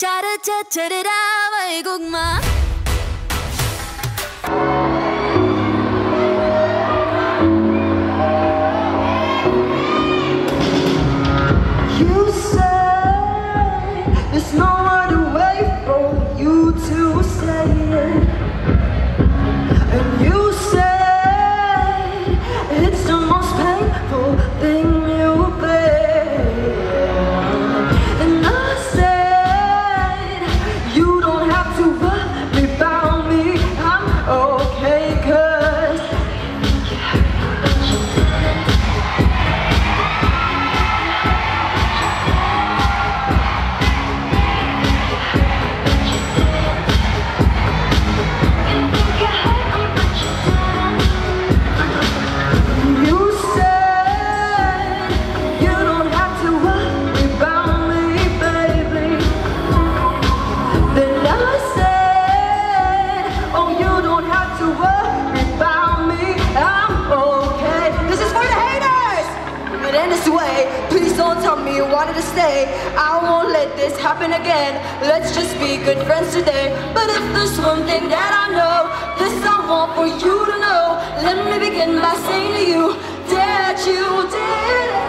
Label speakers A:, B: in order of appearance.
A: 짜르짜짜르라 말고마.
B: You say there's no other way for you to say it, and you say it's the most painful thing you've been. And I said you don't have to worry about me, I'm okay, 'cause please don't tell me you wanted to stay. I won't let this happen again. Let's just be good friends today. But if there's one thing that I know, this I want for you to know. Let me begin by saying to you that you did it.